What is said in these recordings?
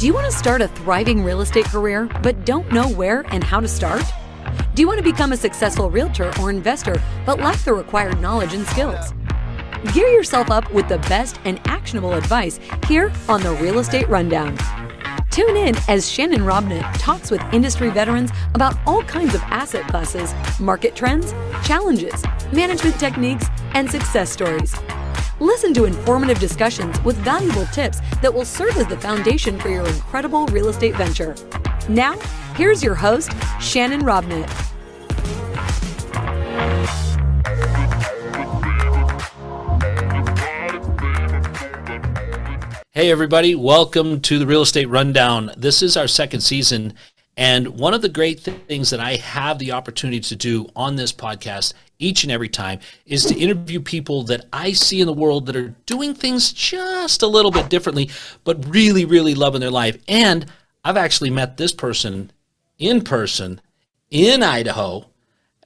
Do you want to start a thriving real estate career but don't know where and how to start? Do you want to become a successful realtor or investor but lack the required knowledge and skills? Gear yourself up with the best and actionable advice here on the Real Estate Rundown. Tune in as Shannon Robnett talks with industry veterans about all kinds of asset classes, market trends, challenges, management techniques, and success stories. Listen to informative discussions with valuable tips that will serve as the foundation for your incredible real estate venture. Now, here's your host, Shannon Robnett. Hey everybody, welcome to the Real Estate Rundown. This is our second season, and one of the great things that I have the opportunity to do on this podcast each and every time is to interview people that I see in the world that are doing things just a little bit differently, but really, really loving their life. And I've actually met this person in Idaho.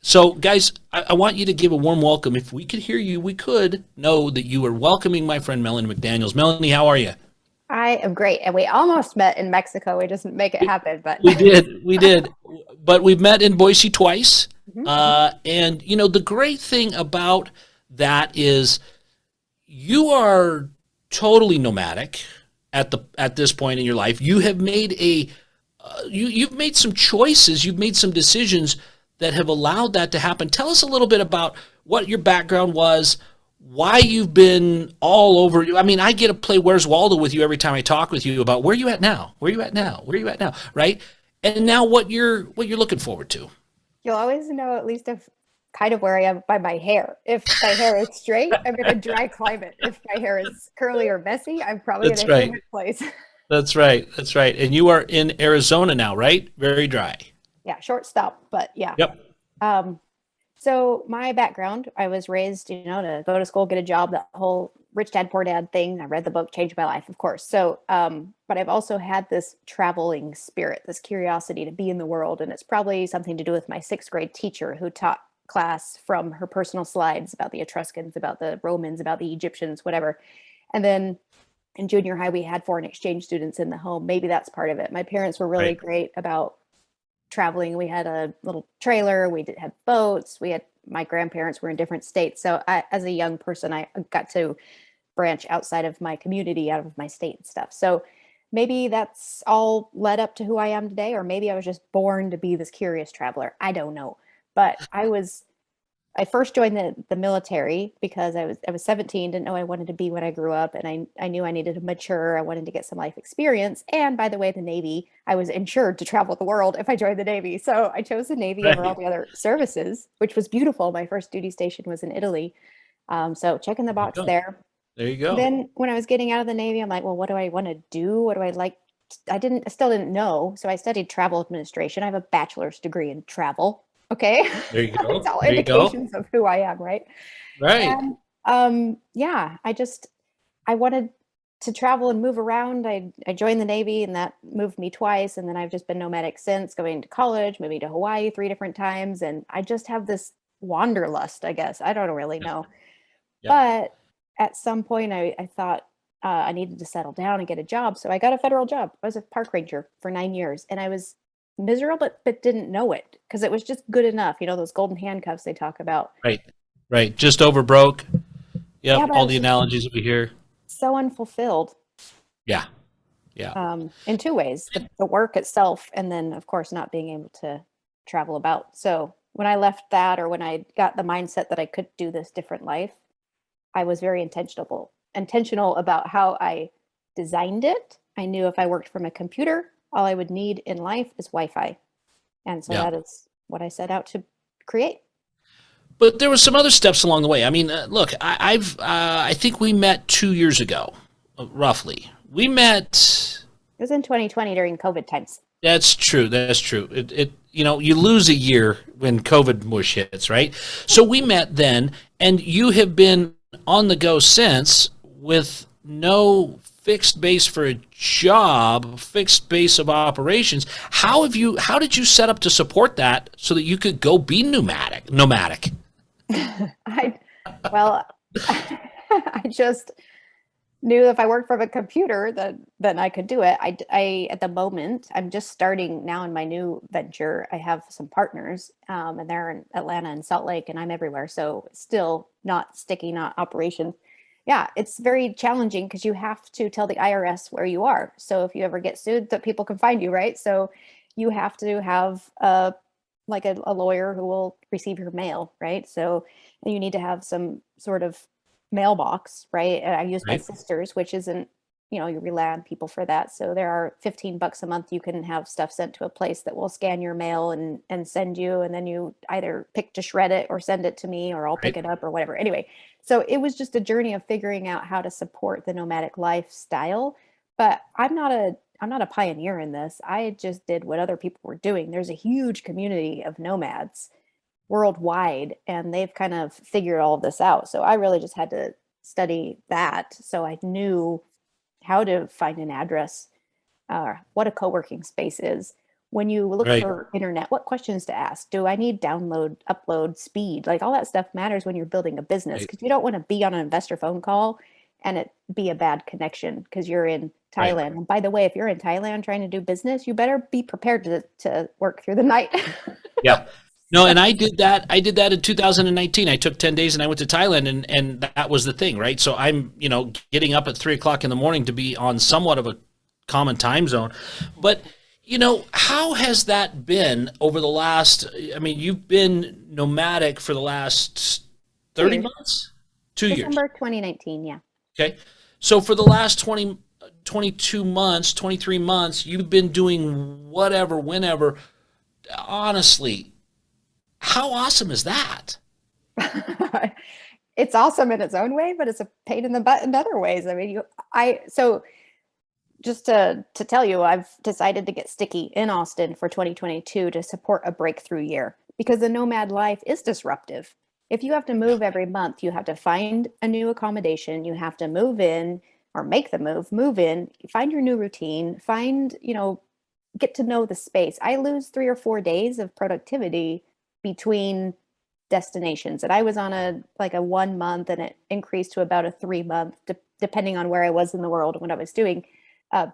So guys, I want you to give a warm welcome. If we could hear you, we could know that you are welcoming my friend Melanie McDaniel. Melanie, how are you? I am great. And we almost met in Mexico. We just didn't make it happen, but we did. But we've met in Boise twice. And you know, the great thing about that is you are totally nomadic at this point in your life. You have made you've made some choices, you've made some decisions that have allowed that to happen. Tell us a little bit about what your background was, why you've been all over. I mean, I get to play Where's Waldo with you every time I talk with you about where you at now, right? And now what you're looking forward to. You'll always know at least kind of where I am by my hair. If my hair is straight, I'm in a dry climate. If my hair is curly or messy, I'm probably in a humid place. That's right. And you are in Arizona now, right? Very dry. Yeah, short stop, but yeah. Yep. So my background, I was raised, to go to school, get a job, that whole rich dad, poor dad thing. I read the book, changed my life, of course. So, but I've also had this traveling spirit, this curiosity to be in the world. And it's probably something to do with my sixth grade teacher who taught class from her personal slides about the Etruscans, about the Romans, about the Egyptians, whatever. And then in junior high, we had foreign exchange students in the home. Maybe that's part of it. My parents were really great about traveling. We had a little trailer. We had boats. My grandparents were in different states. So as a young person, I got to branch outside of my community, out of my state and stuff. So maybe that's all led up to who I am today, or maybe I was just born to be this curious traveler. I don't know. But I first joined the military because I was 17, didn't know I wanted to be when I grew up. And I knew I needed to mature. I wanted to get some life experience. And by the way, the Navy, I was insured to travel the world if I joined the Navy. So I chose the Navy over all the other services, which was beautiful. My first duty station was in Italy. So checking the box there. There you go. Then when I was getting out of the Navy, I'm like, well, what do I want to do? What do I like? I still didn't know. So I studied travel administration. I have a bachelor's degree in travel. Okay. There you go. It's all indications of who I am, right? Right. And I wanted to travel and move around. I joined the Navy and that moved me twice. And then I've just been nomadic since, going to college, moving to Hawaii 3 different times. And I just have this wanderlust, I guess. I don't really know. Yeah. But at some point I thought I needed to settle down and get a job. So I got a federal job. I was a park ranger for 9 years and I was miserable, but didn't know it because it was just good enough. Those golden handcuffs they talk about. Right. Just over broke. Yep. All the analogies that we hear. So unfulfilled. Yeah. In 2 ways, the work itself, and then of course not being able to travel about. So when I left that, or when I got the mindset that I could do this different life, I was very intentional about how I designed it. I knew if I worked from a computer, all I would need in life is Wi-Fi. And so that is what I set out to create. But there were some other steps along the way. I mean, look, I think we met 2 years ago, roughly. We met. It was in 2020 during COVID times. That's true. You lose a year when COVID mush hits, right? So we met then, and you have been on the go since with no fixed base for a job, fixed base of operations. How did you set up to support that so that you could go be nomadic? I just knew if I worked from a computer, then I could do it. I at the moment, I'm just starting now in my new venture. I have some partners, and they're in Atlanta and Salt Lake, and I'm everywhere. So still not sticky, not operations. Yeah, it's very challenging because you have to tell the IRS where you are. So if you ever get sued, that people can find you, right? So you have to have a lawyer who will receive your mail, right? So you need to have some sort of mailbox, right? And I use my Right. sister's, which isn't, you rely on people for that. So there are $15 a month. You can have stuff sent to a place that will scan your mail and send you, and then you either pick to shred it or send it to me, or I'll pick Right. it up or whatever. Anyway, so it was just a journey of figuring out how to support the nomadic lifestyle. But I'm not a pioneer in this. I just did what other people were doing. There's a huge community of nomads worldwide, and they've kind of figured all of this out. So I really just had to study that. So I knew how to find an address, what a co-working space is. When you look Right. for internet, what questions to ask? Do I need download, upload speed? Like all that stuff matters when you're building a business, Right. because you don't want to be on an investor phone call and it be a bad connection because you're in Right. Thailand. And by the way, if you're in Thailand trying to do business, you better be prepared to work through the night. Yeah. No, and I did that. I did that in 2019. I took 10 days and I went to Thailand, and that was the thing, right? So I'm, getting up at 3 o'clock in the morning to be on somewhat of a common time zone. But, how has that been over the last, I mean, you've been nomadic for the last 30 years. months? 2 years. December 2019, yeah. Okay. So for the last 20, 22 months, 23 months, you've been doing whatever, whenever. Honestly, how awesome is that? It's awesome in its own way, but it's a pain in the butt in other ways. I mean, so just to tell you, I've decided to get sticky in Austin for 2022 to support a breakthrough year, because the nomad life is disruptive. If you have to Yeah. move every month, you have to find a new accommodation, you have to move in or make the move in, find your new routine, get to know the space. I lose 3 or 4 days of productivity between destinations. And I was on a 1 month, and it increased to about a 3 month, depending on where I was in the world and what I was doing. Uh,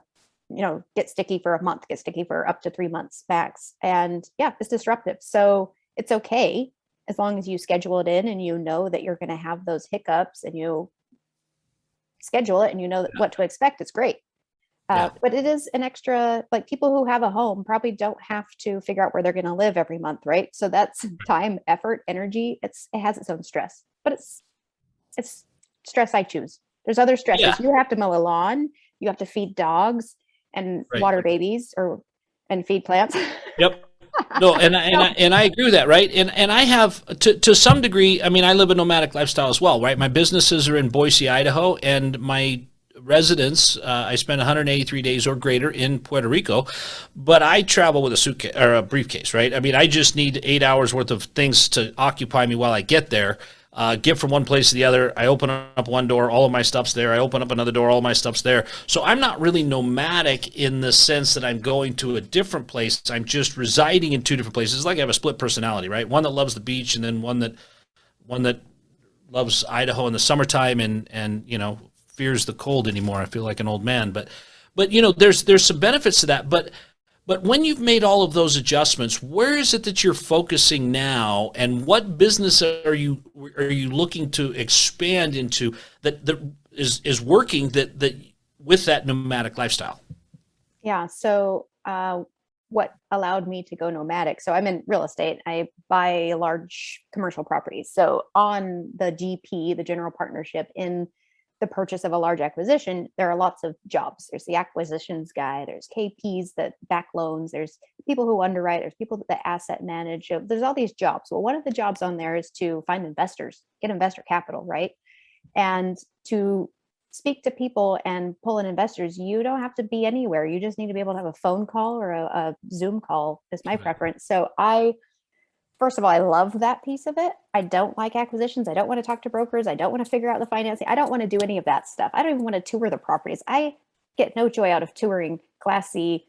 get sticky for a month, get sticky for up to 3 months max. And yeah, it's disruptive. So it's okay as long as you schedule it in and you know that you're going to have those hiccups and you schedule it and you know what to expect. It's great. Yeah. But it is an extra, like people who have a home probably don't have to figure out where they're going to live every month, right? So that's time, effort, energy. It has its own stress, but it's stress I choose. There's other stresses. Yeah. You have to mow a lawn, you have to feed dogs and Right. water babies and feed plants. Yep. No, and I agree with that, right? And I have to some degree. I mean, I live a nomadic lifestyle as well, right? My businesses are in Boise, Idaho, and my residence, I spend 183 days or greater in Puerto Rico, but I travel with a suitcase or a briefcase, right? I mean, I just need 8 hours worth of things to occupy me while I get there. Get from one place to the other. I open up one door, all of my stuff's there. I open up another door, all of my stuff's there. So I'm not really nomadic in the sense that I'm going to a different place. I'm just residing in two different places. It's like I have a split personality, right? One that loves the beach, and then one that loves Idaho in the summertime and fears the cold anymore. I feel like an old man, but there's some benefits to that. But when you've made all of those adjustments, where is it that you're focusing now, and what business are you looking to expand into that is working that with that nomadic lifestyle? Yeah. So, what allowed me to go nomadic? So I'm in real estate. I buy large commercial properties. So on the GP, the general partnership, in the purchase of a large acquisition, there are lots of jobs. There's the acquisitions guy, there's KPs that back loans, there's people who underwrite, there's people that asset manage. So there's all these jobs. Well, one of the jobs on there is to find investors, get investor capital, right? And to speak to people and pull in investors, you don't have to be anywhere. You just need to be able to have a phone call or a Zoom call is my preference. So first of all, I love that piece of it. I don't like acquisitions. I don't want to talk to brokers. I don't want to figure out the financing. I don't want to do any of that stuff. I don't even want to tour the properties. I get no joy out of touring crappy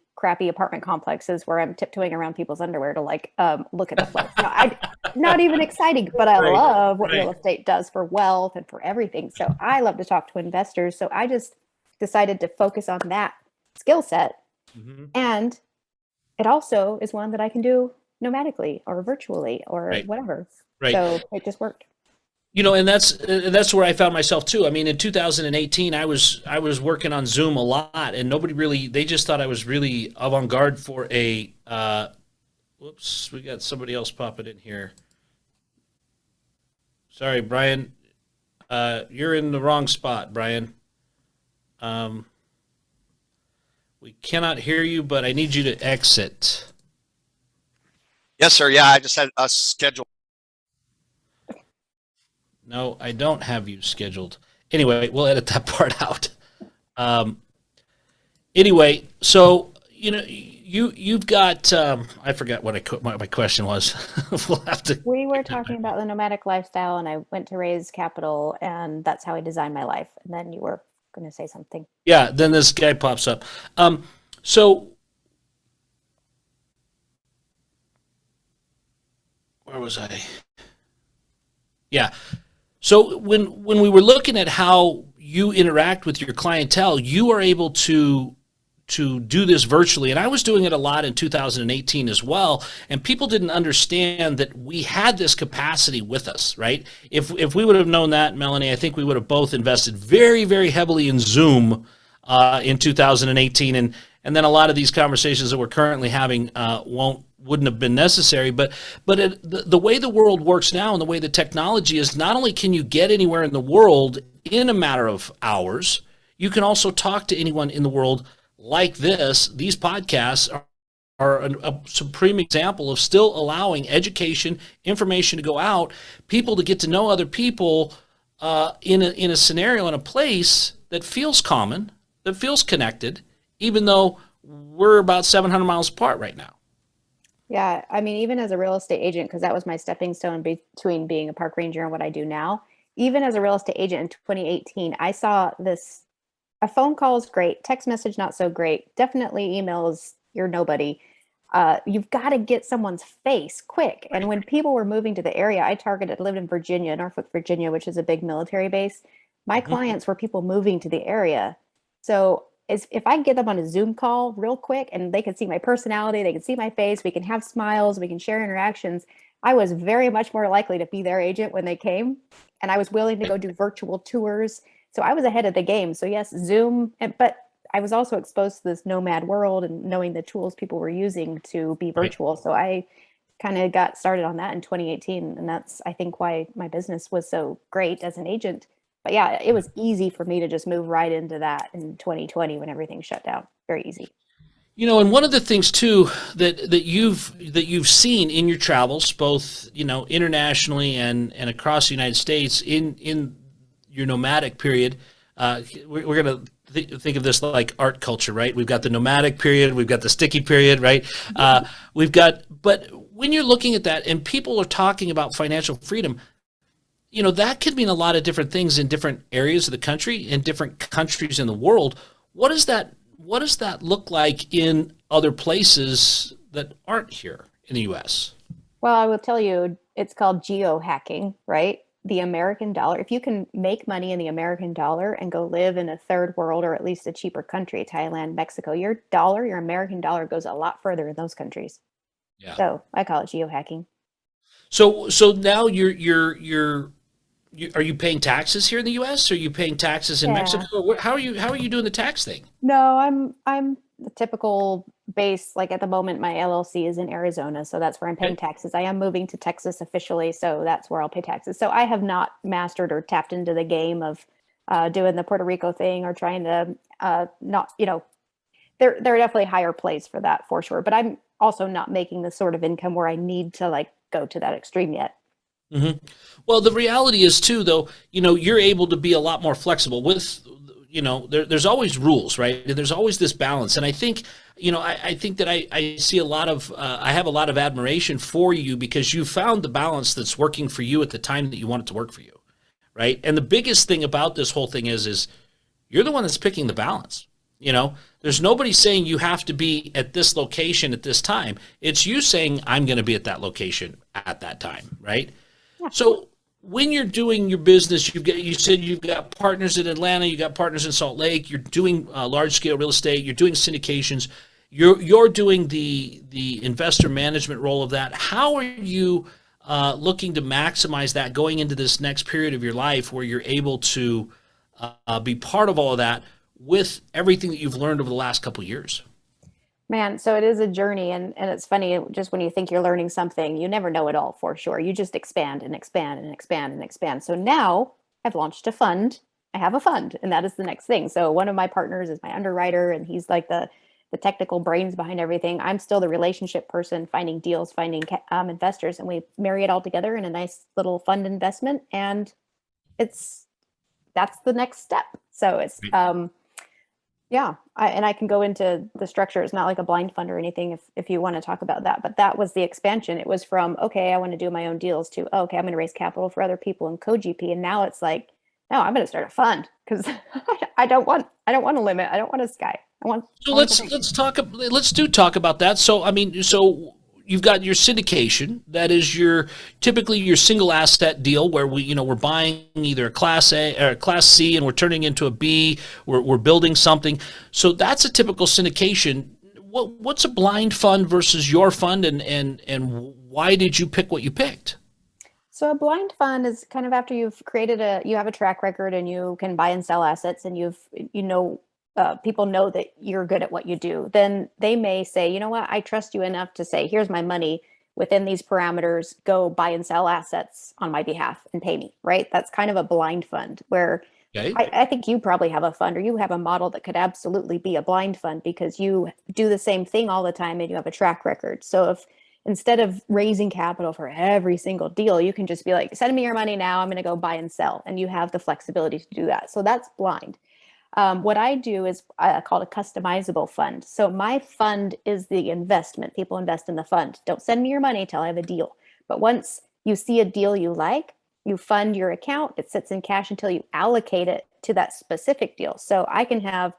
apartment complexes where I'm tiptoeing around people's underwear to look at the place. No, not even exciting, but I Right, love what right. real estate does for wealth and for everything. So I love to talk to investors. So I just decided to focus on that skill set. Mhm. And it also is one that I can do nomadically or virtually or Right, whatever. right. So it just worked. You know, and that's where I found myself too. I mean, in 2018, I was working on Zoom a lot, and nobody really, they just thought I was really avant-garde for a. Whoops, we got somebody else popping in here. Sorry, Brian. You're in the wrong spot, Brian. Um, we cannot hear you, but I need you to exit. Yes, sir. Yeah, I just had a schedule. No, I don't have you scheduled. Anyway, we'll edit that part out. Anyway, so you've got I forgot what my question was. We'll have to. We were talking about the nomadic lifestyle, and I went to raise capital, and that's how I designed my life. And then you were going to say something. Yeah, then this guy pops up. So where was I? Yeah. So when we were looking at how you interact with your clientele, you are able to do this virtually, and I was doing it a lot in 2018 as well, and people didn't understand that we had this capacity with us, right? If we would have known that, Melanie, I think we would have both invested very, very heavily in Zoom in 2018, and then a lot of these conversations that we're currently having wouldn't have been necessary. But the way the world works now and the way the technology is, not only can you get anywhere in the world in a matter of hours, you can also talk to anyone in the world like this. These podcasts are a supreme example of still allowing education, information to go out, people to get to know other people in a scenario, in a place that feels common, that feels connected, even though we're about 700 miles apart right now. Yeah, I mean, even as a real estate agent, because that was my stepping stone between being a park ranger and what I do now. Even as a real estate agent in 2018, I saw this. A phone call is great, text message not so great. Definitely emails, you're nobody. You've got to get someone's face quick. And when people were moving to the area, lived in Virginia, Norfolk, Virginia, which is a big military base. My clients were people moving to the area. So if I get them on a Zoom call real quick and they can see my personality, they can see my face, we can have smiles, we can share interactions, I was very much more likely to be their agent when they came. And I was willing to go do virtual tours. So I was ahead of the game. So yes, Zoom, but I was also exposed to this nomad world and knowing the tools people were using to be virtual. So I kind of got started on that in 2018. And that's, I think, why my business was so great as an agent. But yeah, it was easy for me to just move right into that in 2020 when everything shut down. Very easy. You know, and one of the things too that you've seen in your travels, both internationally and across the United States, in your nomadic period, we're going to think of this like art culture, right? We've got the nomadic period, we've got the sticky period, right? But when you're looking at that, and people are talking about financial freedom, that could mean a lot of different things in different areas of the country, in different countries in the world. What does that look like in other places that aren't here in the U.S.? Well, I will tell you, it's called geohacking, right? The American dollar. If you can make money in the American dollar and go live in a third world or at least a cheaper country, Thailand, Mexico, your American dollar goes a lot further in those countries. Yeah. So I call it geohacking. So now are you paying taxes here in the U.S.? Are you paying taxes in Mexico? How are you doing the tax thing? No, I'm the typical base. Like at the moment, my LLC is in Arizona, so that's where I'm paying taxes. I am moving to Texas officially, so that's where I'll pay taxes. So I have not mastered or tapped into the game of doing the Puerto Rico thing or trying to not. There are definitely higher plays for that for sure. But I'm also not making the sort of income where I need to go to that extreme yet. Mm-hmm. Well, the reality is too, though, you're able to be a lot more flexible with, there's always rules, right? And there's always this balance. And I think, I think that I see I have a lot of admiration for you because you found the balance that's working for you at the time that you want it to work for you, right? And the biggest thing about this whole thing is you're the one that's picking the balance. You know, there's nobody saying you have to be at this location at this time. It's you saying, I'm going to be at that location at that time, right? Yeah. So when you're doing your business, you said you've got partners in Atlanta, you got partners in Salt Lake, you're doing large scale real estate, you're doing syndications, you're doing the investor management role of that. How are you looking to maximize that going into this next period of your life where you're able to be part of all of that with everything that you've learned over the last couple of years? Man, so it is a journey, and it's funny, just when you think you're learning something, you never know it all for sure. You just expand and expand and expand and expand. So now I've launched a fund. I have a fund, and that is the next thing. So one of my partners is my underwriter, and he's like the technical brains behind everything. I'm still the relationship person, finding deals, finding investors, and we marry it all together in a nice little fund investment, and that's the next step. So it's yeah, I can go into the structure. It's not like a blind fund or anything if you want to talk about that. But that was the expansion. It was from, okay, I want to do my own deals to, oh, okay, I'm going to raise capital for other people in co-GP. And now it's like, no, I'm going to start a fund because I don't want a limit. I don't want a sky. So let's talk about that. So I mean, so you've got your syndication. That is typically your single asset deal where we're buying either a Class A or a Class C and we're turning into a B. We're building something. So that's a typical syndication. What's a blind fund versus your fund, and why did you pick what you picked? So a blind fund is kind of after you've you have a track record and you can buy and sell assets, and people know that you're good at what you do. Then they may say, you know what, I trust you enough to say, here's my money within these parameters, go buy and sell assets on my behalf and pay me, right? That's kind of a blind fund where Okay. I think you probably have a fund, or you have a model that could absolutely be a blind fund because you do the same thing all the time and you have a track record. So if instead of raising capital for every single deal, you can just be like, send me your money now, I'm going to go buy and sell. And you have the flexibility to do that. So that's blind. What I do is called a customizable fund. So my fund is the investment. People invest in the fund. Don't send me your money until I have a deal. But once you see a deal you like, you fund your account. It sits in cash until you allocate it to that specific deal. So I can have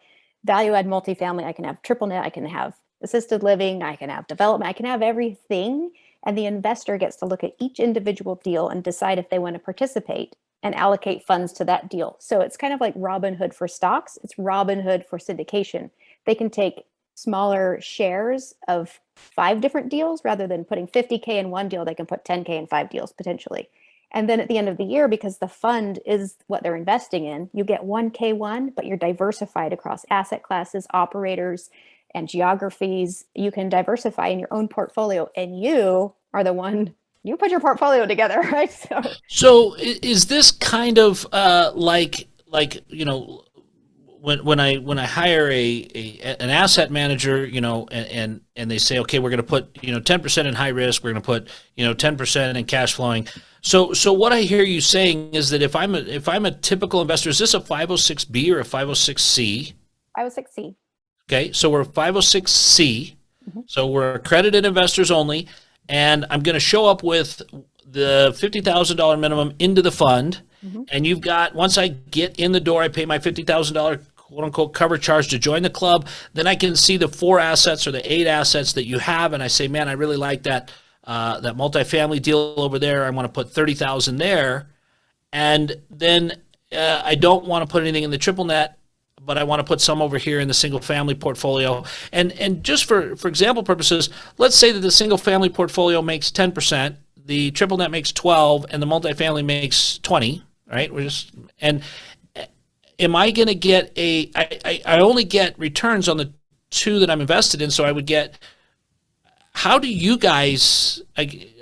value add multifamily. I can have triple net. I can have assisted living. I can have development. I can have everything. And the investor gets to look at each individual deal and decide if they want to participate and allocate funds to that deal. So it's kind of like Robinhood for stocks. It's Robinhood for syndication. They can take smaller shares of 5 different deals rather than putting 50K in one deal. They can put 10K in 5 deals potentially. And then at the end of the year, because the fund is what they're investing in, you get 1K1, but you're diversified across asset classes, operators, and geographies. You can diversify in your own portfolio, and you are the one, you put your portfolio together, right? So is this kind of like when I hire an asset manager, and they say, okay, we're going to put 10% in high risk, we're going to put 10% in cash flowing. So what I hear you saying is that if I'm a typical investor, is this a 506B or a 506C? 506C. Okay, so we're 506C. Mm-hmm. So we're accredited investors only, and I'm going to show up with the $50,000 minimum into the fund. Mm-hmm. And you've got, once I get in the door, I pay my $50,000 quote unquote cover charge to join the club. Then I can see the 4 assets or the 8 assets that you have, and I say, man, I really like that multifamily deal over there. I want to put $30,000 there, and then I don't want to put anything in the triple net, but I want to put some over here in the single family portfolio. And just for example purposes, let's say that the single family portfolio makes 10%, the triple net makes 12, and the multifamily makes 20. Right? Am I going to get I only get returns on the 2 that I'm invested in, so I would get, how do you guys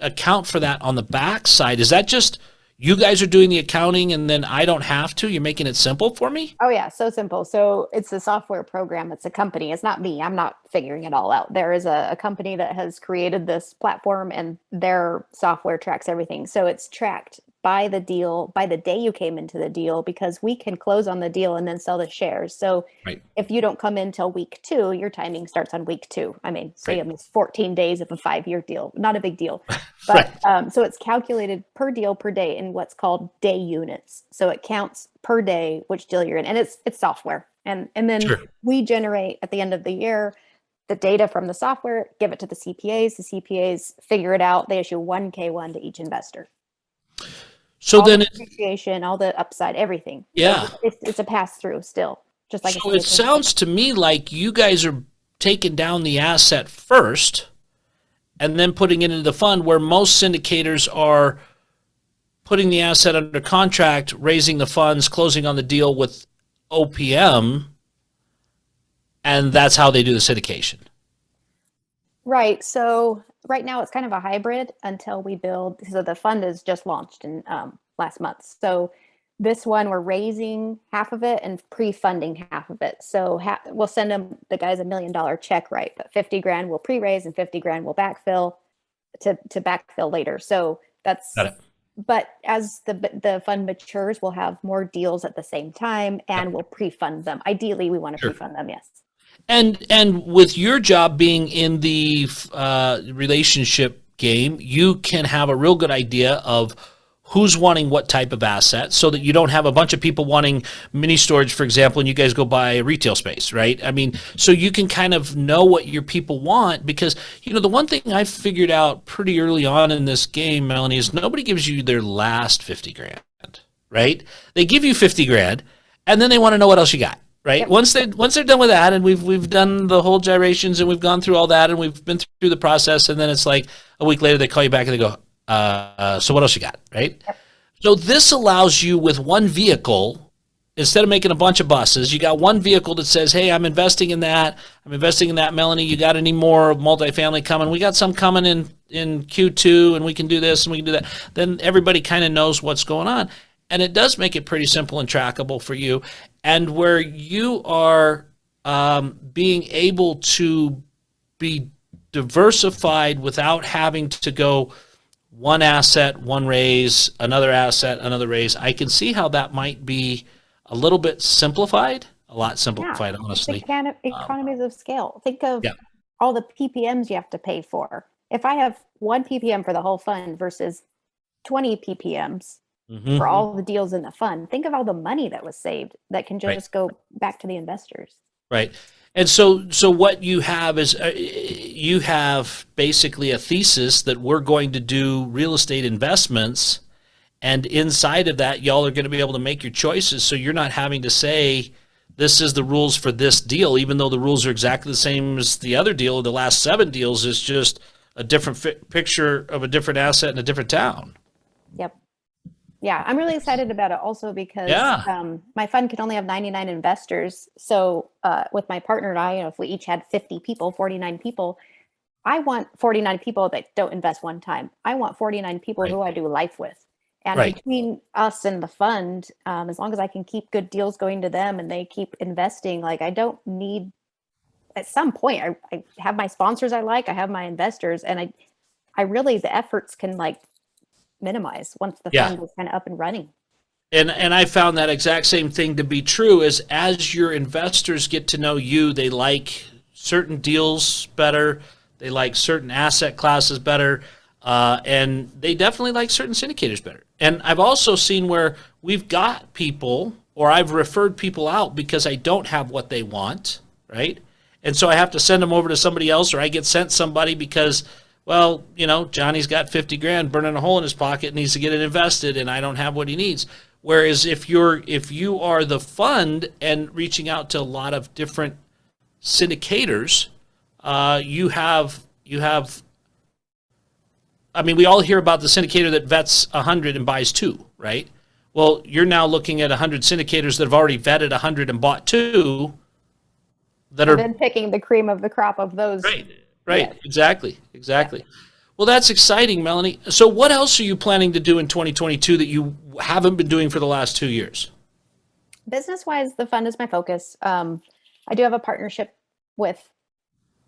account for that on the back side? Is that just you guys are doing the accounting and then I don't have to? You're making it simple for me? Oh yeah, so simple. So it's a software program. It's a company. It's not me. I'm not figuring it all out. There is a company that has created this platform, and their software tracks everything. So it's tracked buy the deal by the day you came into the deal, because we can close on the deal and then sell the shares. So Right. if you don't come in till week 2, your timing starts on week 2. I mean, say Right. it's 14 days of a 5-year deal, not a big deal. Right. But so it's calculated per deal per day in what's called day units. So it counts per day which deal you're in, and it's software. And then Sure. we generate at the end of the year the data from the software, give it to the CPAs. The CPAs figure it out. They issue 1K1 to each investor. So All then, the appreciation, all the upside, everything. yeah. So it's a pass through still, just like So it sounds to me like you guys are taking down the asset first and then putting it into the fund, where most syndicators are putting the asset under contract, raising the funds, closing on the deal with OPM, and that's how they do the syndication. Right. So right now it's kind of a hybrid until we build. So the fund is just launched in last month. So this one, we're raising half of it and pre-funding half of it. So we'll send them, the guys, $1 million check, right? But 50 grand we'll pre-raise and 50 grand we'll backfill to backfill later. So that's, Got it. but as the fund matures, we'll have more deals at the same time, and we'll pre-fund them. Ideally, we want to Sure. pre-fund them, yes. And with your job being in the relationship game, you can have a real good idea of who's wanting what type of asset, so that you don't have a bunch of people wanting mini storage, for example, and you guys go buy a retail space, right? I mean, so you can kind of know what your people want, because, you know, the one thing I figured out pretty early on in this game, Melanie, is nobody gives you their last 50 grand, right? They give you 50 grand, and then they want to know what else you got. Right. Yep. Once they're done with that, and we've done the whole gyrations, and we've gone through all that, and we've been through the process, and then it's like a week later they call you back and they go, so what else you got? Right. Yep. So this allows you, with one vehicle, instead of making a bunch of buses, you got one vehicle that says, hey, I'm investing in that. Melanie, you got any more multifamily coming? We got some coming in Q2, and we can do this and we can do that. Then everybody kind of knows what's going on. And it does make it pretty simple and trackable for you. And where you are being able to be diversified without having to go one asset, one raise, another asset, another raise, I can see how that might be a little bit simplified, a lot simplified, honestly. It's kind of economies of scale. Think of Yeah. all the PPMs you have to pay for. If I have 1 PPM for the whole fund versus 20 PPMs for all the deals in the fund, think of all the money that was saved that can just go back to the investors. Right. And so what you have is you have basically a thesis that we're going to do real estate investments, and inside of that, y'all are going to be able to make your choices. So you're not having to say, this is the rules for this deal, even though the rules are exactly the same as the other deal. The last 7 deals is just a different picture of a different asset in a different town. Yep. Yeah, I'm really excited about it also because my fund can only have 99 investors. So with my partner and I, if we each had 50 people, 49 people, I want 49 people that don't invest one time. I want 49 people who I do life with. And between us and the fund, as long as I can keep good deals going to them and they keep investing, like I don't need, at some point, I have my sponsors I like, I have my investors, and I really, the efforts can like minimize once the fund is kind of up and running. And I found that exact same thing to be true. Is as your investors get to know you, they like certain deals better, they like certain asset classes better, and they definitely like certain syndicators better. And I've also seen where we've got people, or I've referred people out because I don't have what they want, right? And so I have to send them over to somebody else, or I get sent somebody because, well, you know, Johnny's got 50 grand burning a hole in his pocket, needs to get it invested, and I don't have what he needs. Whereas if you are the fund and reaching out to a lot of different syndicators, you have. I mean, we all hear about the syndicator that vets 100 and buys 2, right? Well, you're now looking at 100 syndicators that have already vetted 100 and bought 2. That are then picking the cream of the crop of those. Right. Exactly. Well, that's exciting, Melanie. So what else are you planning to do in 2022 that you haven't been doing for the last 2 years? Business-wise, the fund is my focus. I do have a partnership with,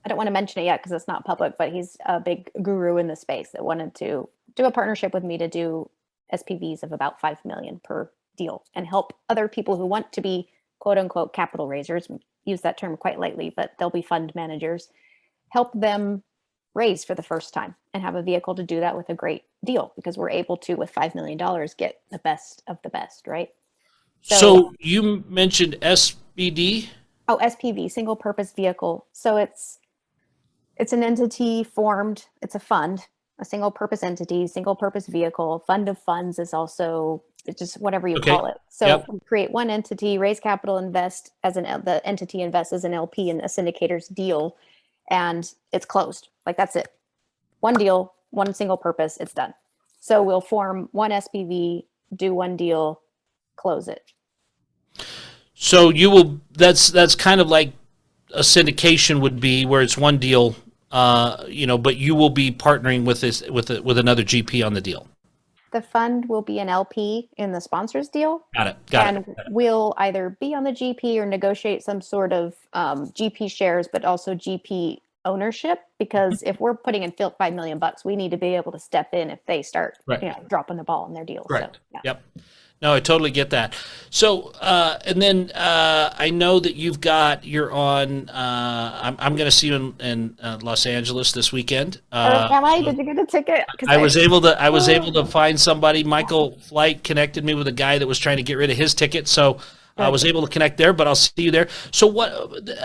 I don't want to mention it yet because it's not public, but he's a big guru in the space that wanted to do a partnership with me to do SPVs of about 5 million per deal, and help other people who want to be quote unquote capital raisers, use that term quite lightly, but they'll be fund managers, help them raise for the first time and have a vehicle to do that with a great deal, because we're able to, with $5 million, get the best of the best, right? So you mentioned SBD? Oh, SPV, single purpose vehicle. So it's an entity formed, it's a fund, a single purpose entity, single purpose vehicle. Fund of funds is also, it's just whatever you call it. So we create one entity, raise capital, invest as the entity invests as an LP in a syndicator's deal, and it's closed. Like, that's it. One deal, one single purpose, it's done. So we'll form one SPV, do one deal, close it. So you will, that's kind of like a syndication would be, where it's one deal, but you will be partnering with with another GP on the deal. The fund will be an LP in the sponsor's deal. Got it. We'll either be on the GP or negotiate some sort of GP shares, but also GP ownership, because if we're putting in $5 million, we need to be able to step in if they start dropping the ball in their deal. Correct. So, Yep. No, I totally get that. So, and then I know that you're on. I'm going to see you in Los Angeles this weekend. Am I? Did you get a ticket? I was able to find somebody. Michael Flight connected me with a guy that was trying to get rid of his ticket, so I was able to connect there. But I'll see you there. So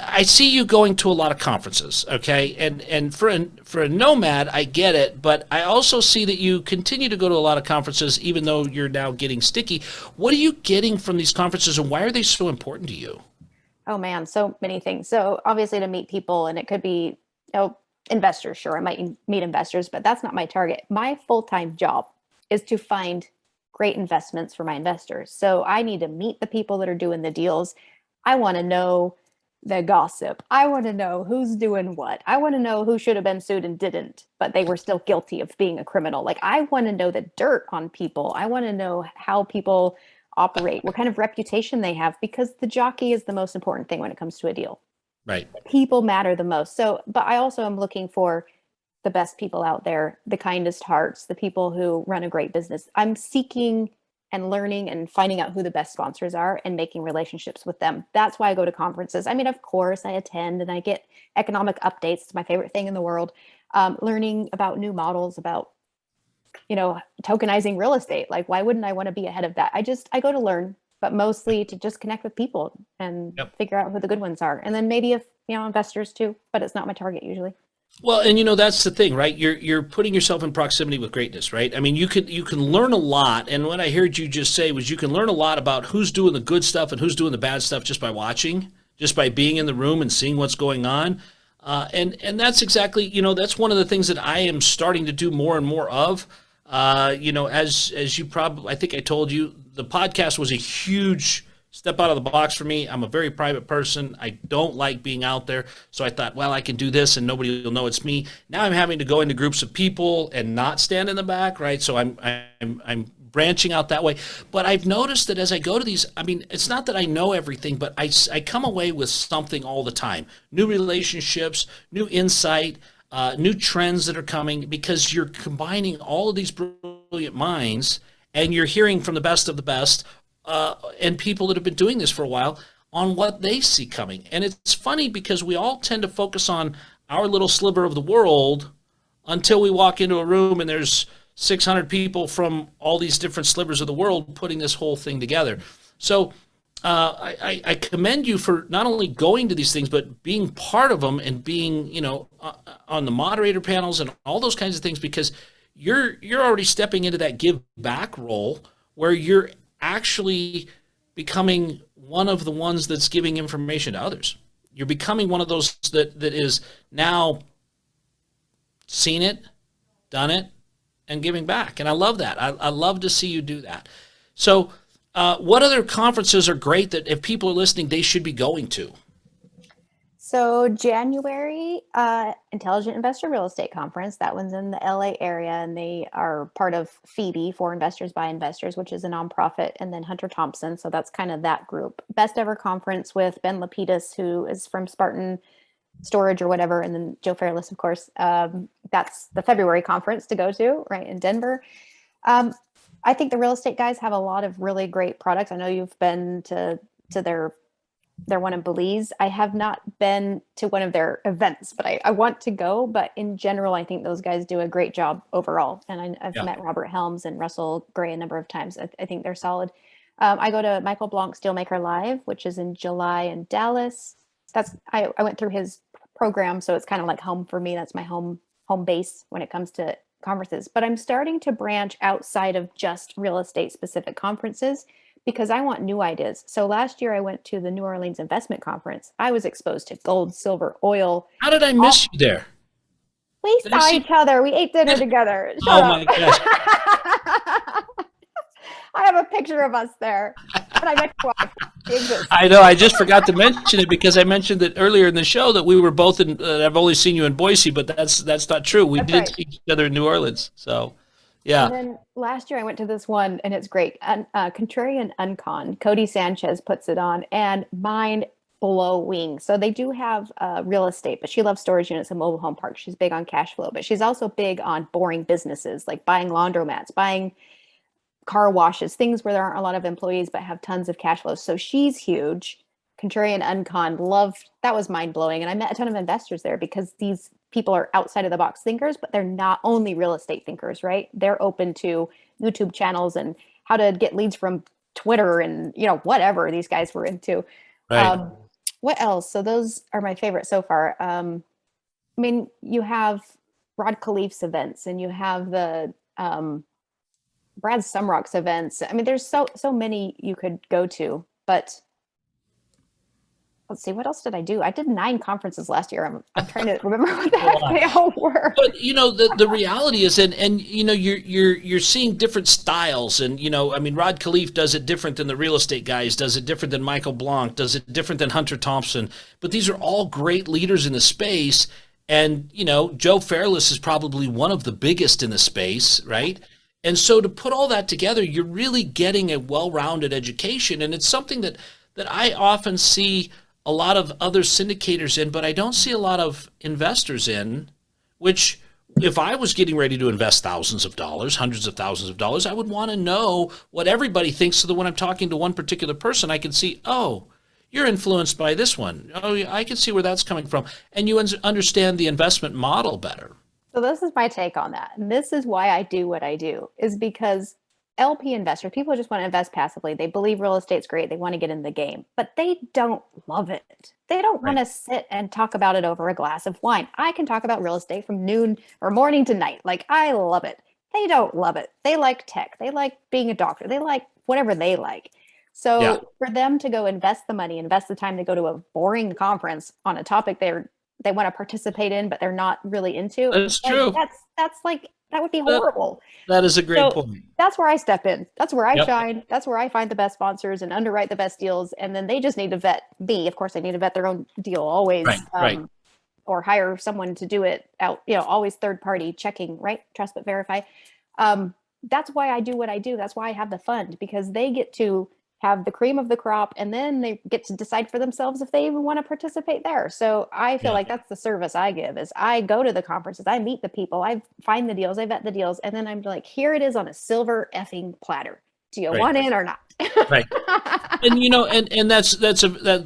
I see you going to a lot of conferences, okay? And for a nomad, I get it, but I also see that you continue to go to a lot of conferences, even though you're now getting sticky. What are you getting from these conferences, and why are they so important to you? Oh man, so many things. So obviously to meet people, and it could be investors. Sure, I might meet investors, but that's not my target. My full-time job is to find great investments for my investors. So I need to meet the people that are doing the deals. I want to know the gossip. I want to know who's doing what. I want to know who should have been sued and didn't, but they were still guilty of being a criminal. Like, I want to know the dirt on people. I want to know how people operate, what kind of reputation they have, because the jockey is the most important thing when it comes to a deal. Right. People matter the most. So, but I also am looking for the best people out there, the kindest hearts, the people who run a great business. I'm seeking and learning and finding out who the best sponsors are and making relationships with them. That's why I go to conferences. I mean, of course, I attend and I get economic updates. It's my favorite thing in the world. Learning about new models, about, tokenizing real estate. Like, why wouldn't I want to be ahead of that? I go to learn, but mostly to just connect with people and figure out who the good ones are. And then maybe if, investors too, but it's not my target usually. Well, and that's the thing, right? You're putting yourself in proximity with greatness, right? I mean, you can learn a lot, and what I heard you just say was you can learn a lot about who's doing the good stuff and who's doing the bad stuff just by watching, just by being in the room and seeing what's going on. And that's exactly, that's one of the things that I am starting to do more and more of. As you probably, I think I told you, the podcast was a huge step out of the box for me. I'm a very private person. I don't like being out there. So I thought, well, I can do this and nobody will know it's me. Now I'm having to go into groups of people and not stand in the back, right? So I'm branching out that way. But I've noticed that as I go to these, I mean, it's not that I know everything, but I come away with something all the time. New relationships, new insight, new trends that are coming, because you're combining all of these brilliant minds and you're hearing from the best of the best, and people that have been doing this for a while on what they see coming. And it's funny because we all tend to focus on our little sliver of the world until we walk into a room and there's 600 people from all these different slivers of the world putting this whole thing together. So I commend you for not only going to these things, but being part of them and being, on the moderator panels and all those kinds of things, because you're already stepping into that give back role where you're actually becoming one of the ones that's giving information to others. You're becoming one of those that is now seen it, done it, and giving back. And I love that. I love to see you do that. So what other conferences are great that if people are listening, they should be going to? So January, Intelligent Investor Real Estate Conference. That one's in the LA area, and they are part of Phoebe, For Investors by Investors, which is a nonprofit, and then Hunter Thompson. So that's kind of that group. Best ever conference with Ben Lapidus, who is from Spartan Storage or whatever, and then Joe Fairless, of course. That's the February conference to go to, right, in Denver. I think the real estate guys have a lot of really great products. I know you've been to their one in Belize. I have not been to one of their events, but I want to go. But in general, I think those guys do a great job overall. And I've Yeah. met Robert Helms and Russell Gray a number of times. I think they're solid. I go to Michael Blanc's Steelmaker Live, which is in July in Dallas. I went through his program, so it's kind of like home for me. That's my home base when it comes to conferences. But I'm starting to branch outside of just real estate specific conferences because I want new ideas. So last year I went to the New Orleans Investment Conference. I was exposed to gold, silver, oil. How did I miss you there? We Did I saw see- each other. We ate dinner together. Shut Oh up. my gosh. I have a picture of us there. And I met your wife. She exists. I know. I just forgot to mention it because I mentioned it earlier in the show that we were both in. I've only seen you in Boise, but that's not true. We That's did right. see each other in New Orleans. So, And yeah, then last year I went to this one and it's great. Contrarian Uncon. Cody Sanchez puts it on and mind blowing. So they do have real estate, but she loves storage units and mobile home parks. She's big on cash flow, but she's also big on boring businesses like buying laundromats, buying car washes, things where there aren't a lot of employees but have tons of cash flow. So she's huge. Contrarian Uncon, loved that, was mind blowing. And I met a ton of investors there because these people are outside of the box thinkers, but they're not only real estate thinkers, right? They're open to YouTube channels and how to get leads from Twitter and, whatever these guys were into. right. What else? So those are my favorite so far. I mean, you have Rod Khleif's events and you have the Brad Sumrock's events. I mean, there's so many you could go to, but let's see, what else did I do? I did 9 conferences last year. I'm trying to remember what the heck they all were. But the reality is, and you're seeing different styles, and I mean, Rod Khleif does it different than the real estate guys, does it different than Michael Blanc, does it different than Hunter Thompson. But these are all great leaders in the space, and Joe Fairless is probably one of the biggest in the space, right? And so to put all that together, you're really getting a well-rounded education, and it's something that I often see a lot of other syndicators in, but I don't see a lot of investors in, which if I was getting ready to invest thousands of dollars, hundreds of thousands of dollars, I would want to know what everybody thinks so that when I'm talking to one particular person, I can see, oh, you're influenced by this one. Oh, I can see where that's coming from. And you understand the investment model better. So this is my take on that. And this is why I do what I do, is because LP investors, people who just want to invest passively, they believe real estate's great, they want to get in the game, but they don't love it. They don't want to sit and talk about it over a glass of wine. I can talk about real estate from noon or morning to night. Like, I love it. They don't love it. They like tech. They like being a doctor. They like whatever they like. So for them to go invest the money, invest the time to go to a boring conference on a topic they want to participate in, but they're not really into. That's true. That's like, that would be horrible. That is a great point. That's where I step in. That's where I shine. That's where I find the best sponsors and underwrite the best deals. And then they just need to vet me. Of course, they need to vet their own deal always. Right. Or hire someone to do it out, always third party checking, right? Trust but verify. That's why I do what I do. That's why I have the fund, because they get to have the cream of the crop, and then they get to decide for themselves if they even want to participate there. So I feel like that's the service I give, is I go to the conferences, I meet the people, I find the deals, I vet the deals, and then I'm like, here it is on a silver effing platter. Do you want in or not? Right. And and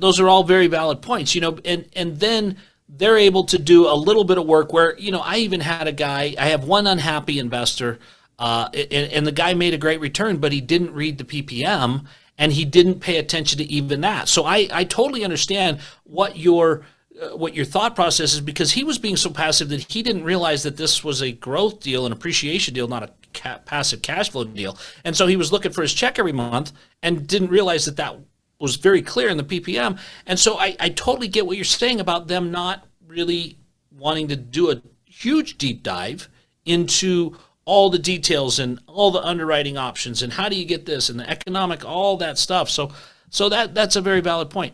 those are all very valid points, and then they're able to do a little bit of work where, I even had a guy, I have one unhappy investor, and the guy made a great return, but he didn't read the PPM. And he didn't pay attention to even that. So I totally understand what your thought process is, because he was being so passive that he didn't realize that this was a growth deal, an appreciation deal, not a passive cash flow deal. And so he was looking for his check every month and didn't realize that was very clear in the PPM. And so I totally get what you're saying about them not really wanting to do a huge deep dive into all the details and all the underwriting options and how do you get this and the economic, all that stuff. So that's a very valid point.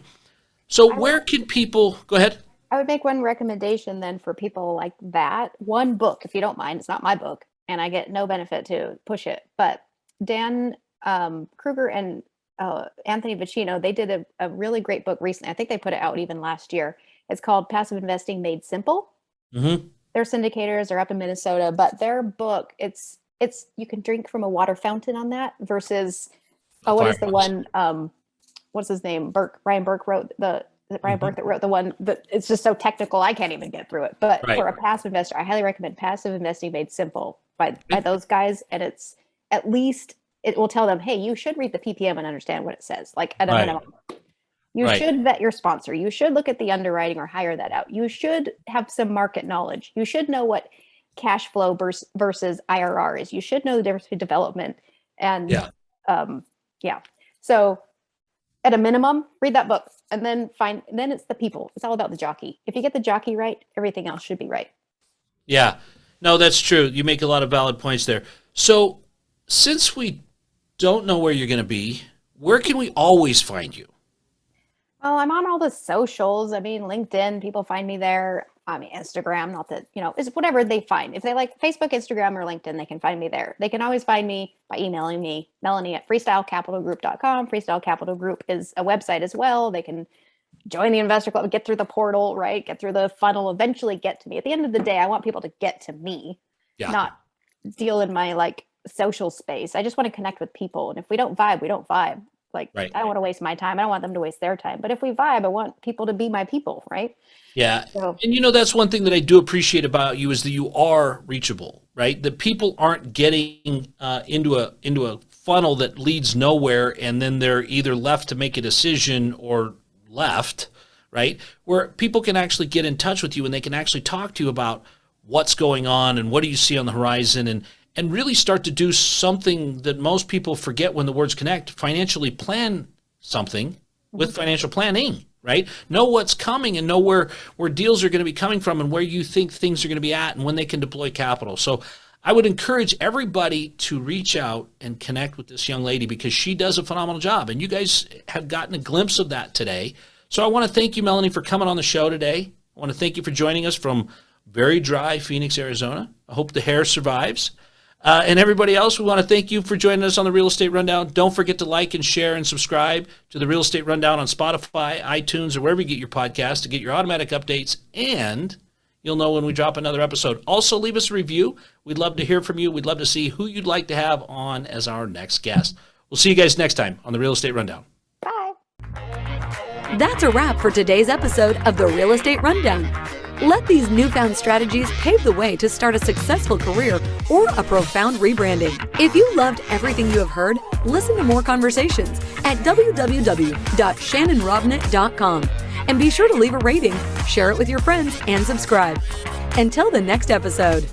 So where can people go ahead? I would make one recommendation then for people like that. One book, if you don't mind. It's not my book, and I get no benefit to push it. But Dan Kruger and Anthony Vicino, they did a really great book recently. I think they put it out even last year. It's called Passive Investing Made Simple. Mm-hmm. Their syndicators are up in Minnesota, but their book, it's you can drink from a water fountain on that versus, what is the one, what's his name? Ryan Burke wrote is it Ryan Burke that wrote the one that it's just so technical I can't even get through it. But for a passive investor, I highly recommend Passive Investing Made Simple by those guys. And it's at least it will tell them, hey, you should read the PPM and understand what it says, like at a minimum. You should vet your sponsor. You should look at the underwriting or hire that out. You should have some market knowledge. You should know what cash flow versus IRR is. You should know the difference between development and So at a minimum, read that book and then then it's the people. It's all about the jockey. If you get the jockey right, everything else should be right. Yeah, no, that's true. You make a lot of valid points there. So since we don't know where you're going to be, where can we always find you? Oh, I'm on all the socials. I mean, LinkedIn, people find me there. I mean, Instagram, not that, it's whatever they find. If they like Facebook, Instagram, or LinkedIn, they can find me there. They can always find me by emailing me, Melanie at freestylecapitalgroup.com. Freestyle Capital Group is a website as well. They can join the investor club, get through the portal, right? Get through the funnel, eventually get to me. At the end of the day, I want people to get to me, not deal in my social space. I just want to connect with people. And if we don't vibe, we don't vibe. I don't want to waste my time. I don't want them to waste their time. But if we vibe, I want people to be my people, right? Yeah. And that's one thing that I do appreciate about you is that you are reachable, right? That people aren't getting into a funnel that leads nowhere and then they're either left to make a decision or left, right? Where people can actually get in touch with you and they can actually talk to you about what's going on and what do you see on the horizon and really start to do something that most people forget when the words connect, financially plan something with financial planning, right? Know what's coming and know where deals are going to be coming from and where you think things are going to be at and when they can deploy capital. So I would encourage everybody to reach out and connect with this young lady because she does a phenomenal job. And you guys have gotten a glimpse of that today. So I want to thank you, Melanie, for coming on the show today. I want to thank you for joining us from very dry Phoenix, Arizona. I hope the hair survives. And everybody else, we want to thank you for joining us on the Real Estate Rundown. Don't forget to like and share and subscribe to the Real Estate Rundown on Spotify, iTunes, or wherever you get your podcasts to get your automatic updates, and you'll know when we drop another episode. Also, leave us a review. We'd love to hear from you. We'd love to see who you'd like to have on as our next guest. We'll see you guys next time on the Real Estate Rundown. Bye. That's a wrap for today's episode of the Real Estate Rundown. Let these newfound strategies pave the way to start a successful career or a profound rebranding. If you loved everything you have heard, listen to more conversations at www.shannonrobnett.com. And be sure to leave a rating, share it with your friends, and subscribe. Until the next episode.